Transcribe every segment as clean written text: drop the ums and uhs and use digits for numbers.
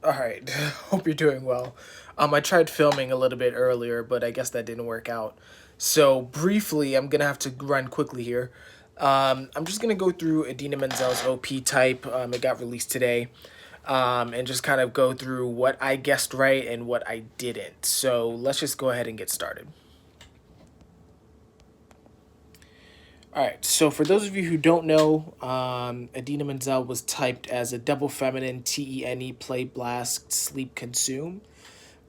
All right. Hope you're doing well. I tried filming a little bit earlier, but I guess that didn't work out. So briefly, I'm gonna have to run quickly here. I'm just gonna go through Idina Menzel's OP type. It got released today, and just kind of go through what I guessed right and what I didn't. So let's just go ahead and get started. All right. So for those of you who don't know, Idina Menzel was typed as a double feminine TENE play blast sleep consume.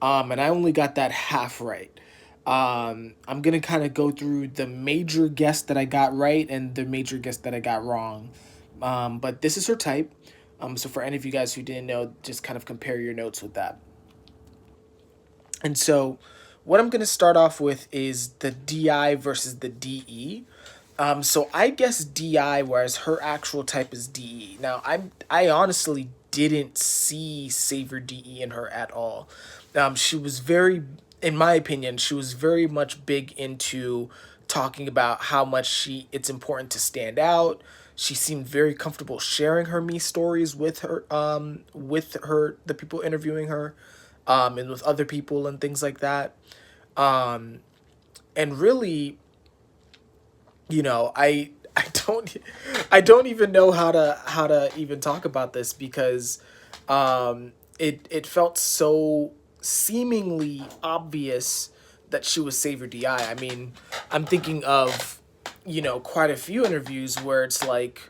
And I only got that half right. I'm gonna kind of go through the major guess that I got right and the major guess that I got wrong. But this is her type. So for any of you guys who didn't know, just kind of compare your notes with that. And so, what I'm gonna start off with is the DI versus the DE. So I guess DI, whereas her actual type is DE. Now I honestly didn't see Saver DE in her at all. She was very, in my opinion, she was very much big into talking about how much it's important to stand out. She seemed very comfortable sharing her me stories with her the people interviewing her, and with other people and things like that. Um, and really, I don't even know how to even talk about this because it felt so seemingly obvious that she was Saver DI. I mean, I'm thinking of quite a few interviews where it's like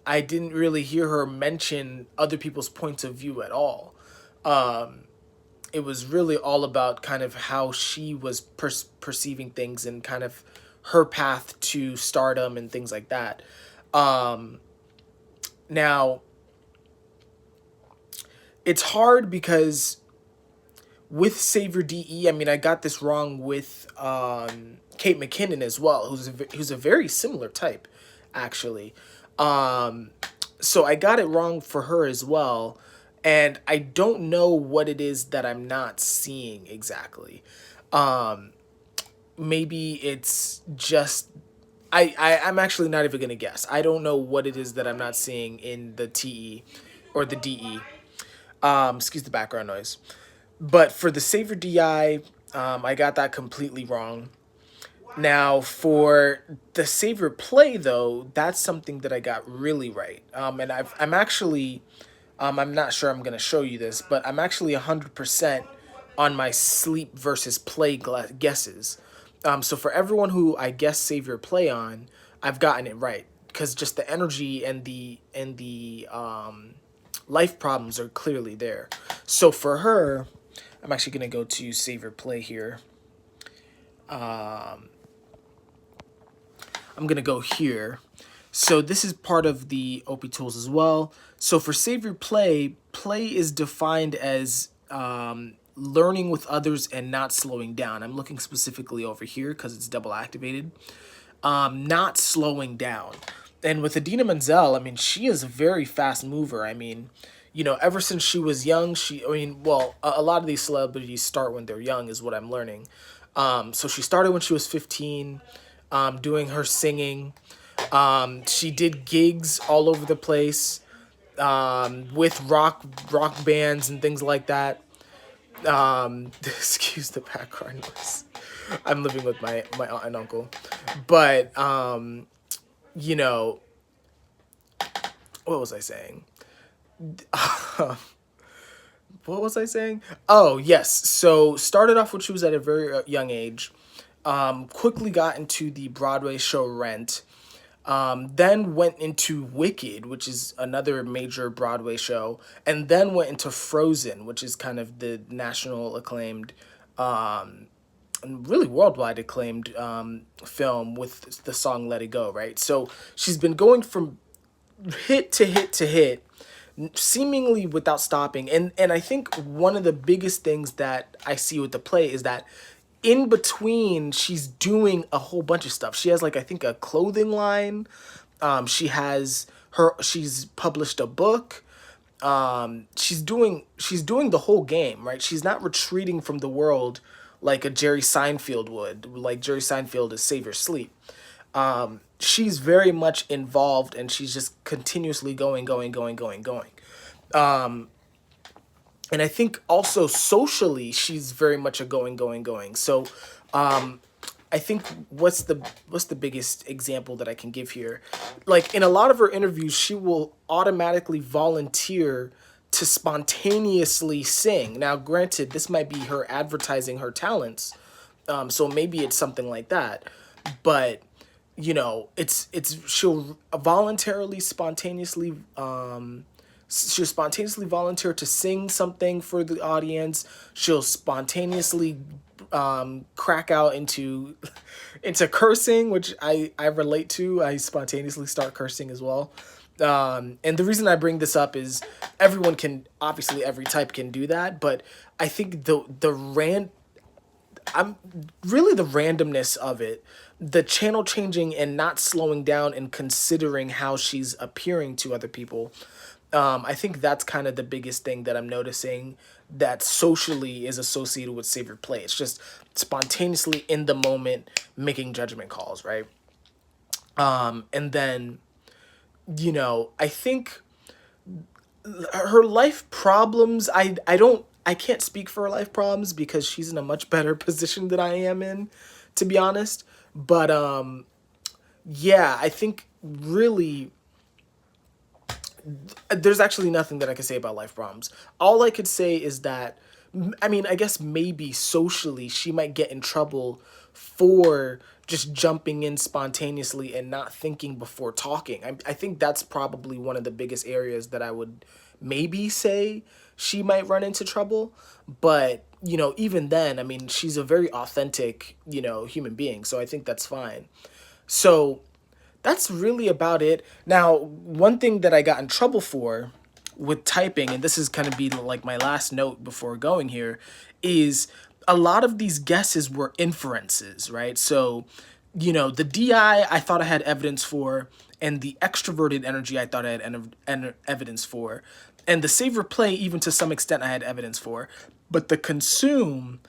I didn't really hear her mention other people's points of view at all. Um, it was really all about kind of how she was perceiving things and kind of her path to stardom and things like that. Um, Now, it's hard because with Savior DE, I mean, I got this wrong with Kate McKinnon as well, who's a very similar type, actually. Um, so I got it wrong for her as well, and I don't know what it is that I'm not seeing exactly. Um, Maybe it's just I'm actually not even gonna guess. I don't know what it is that I'm not seeing in the TE or the DE. Excuse the background noise. But for the Saver DI, I got that completely wrong. Now for the Saver play though, that's something that I got really right. And I'm actually, I'm not sure I'm gonna show you this, but I'm actually 100% on my sleep versus play guesses. So for everyone who I guess Savior play on, I've gotten it right because just the energy and the life problems are clearly there. So for her, I'm actually gonna go to Savior play here. Um, I'm gonna go here. So this is part of the OP tools as well. So for Savior play, play is defined as learning with others and not slowing down. I'm looking specifically over here because it's double activated. Not slowing down. And with Adina Menzel, I mean, she is a very fast mover. I mean, ever since she was young, I mean, well, a lot of these celebrities start when they're young, is what I'm learning. So she started when she was 15, doing her singing. She did gigs all over the place, with rock bands and things like that. Excuse the background noise. I'm living with my aunt and uncle, but you know, what was I saying? What was I saying? Oh yes. So started off when she was at a very young age. Quickly got into the Broadway show Rent. Then went into Wicked, which is another major Broadway show, and then went into Frozen, which is kind of the national acclaimed, and really worldwide acclaimed film with the song "Let It Go." Right, so she's been going from hit to hit to hit, seemingly without stopping. And I think one of the biggest things that I see with the play is that in between she's doing a whole bunch of stuff. She has like I think a clothing line. She's published a book. She's doing the whole game, right? She's not retreating from the world like a Jerry Seinfeld would. Like Jerry Seinfeld is Save Your Sleep. She's very much involved and she's just continuously going, going, going, going, going. Um, And I think also socially, she's very much a going. So, um, I think what's the biggest example that I can give here? Like in a lot of her interviews, she will automatically volunteer to spontaneously sing. Now, granted, this might be her advertising her talents, so maybe it's something like that. But you know, it's she'll voluntarily, spontaneously, she'll spontaneously volunteer to sing something for the audience. She'll spontaneously crack out into into cursing, which I relate to. I spontaneously start cursing as well. And the reason I bring this up is everyone can, obviously every type can do that, but I think I'm really the randomness of it, the channel changing and not slowing down and considering how she's appearing to other people. I think that's kind of the biggest thing that I'm noticing that socially is associated with savior play. It's just spontaneously in the moment making judgment calls, right? And then, you know, I think her life problems, I can't speak for her life problems because she's in a much better position than I am in, to be honest. But yeah, I think really there's actually nothing that I can say about life problems. All I could say is that, I mean, I guess maybe socially she might get in trouble for just jumping in spontaneously and not thinking before talking. I think that's probably one of the biggest areas that I would maybe say she might run into trouble. But, you know, even then, I mean, she's a very authentic, you know, human being. So I think that's fine. So that's really about it. Now, one thing that I got in trouble for with typing, and this is kind of be like my last note before going here, is a lot of these guesses were inferences, right? So, you know, the DI I thought I had evidence for, and the extroverted energy I thought I had evidence for, and the saver play, even to some extent, I had evidence for, but the consume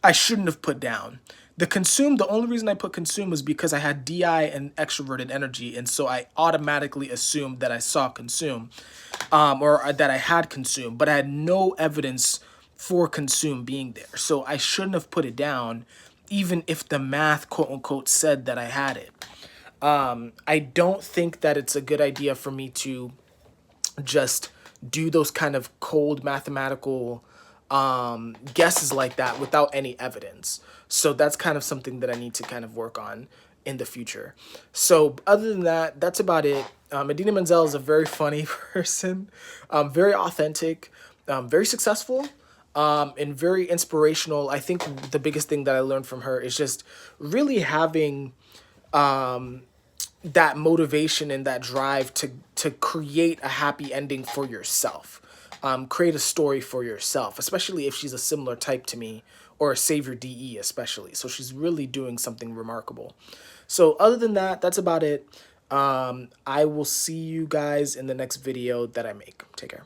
I shouldn't have put down. The consume, the only reason I put consume was because I had DI and extroverted energy, and so I automatically assumed that I saw consume, or that I had consume, but I had no evidence for consume being there. So I shouldn't have put it down, even if the math, quote unquote, said that I had it. I don't think that it's a good idea for me to just do those kind of cold mathematical guesses like that without any evidence. So that's kind of something that I need to kind of work on in the future. So other than that, that's about it. Idina Menzel is a very funny person, very authentic, very successful, and very inspirational. I think the biggest thing that I learned from her is just really having that motivation and that drive to create a happy ending for yourself. Create a story for yourself, especially if she's a similar type to me, or a savior DE especially. So she's really doing something remarkable. So other than that, that's about it. I will see you guys in the next video that I make. Take care.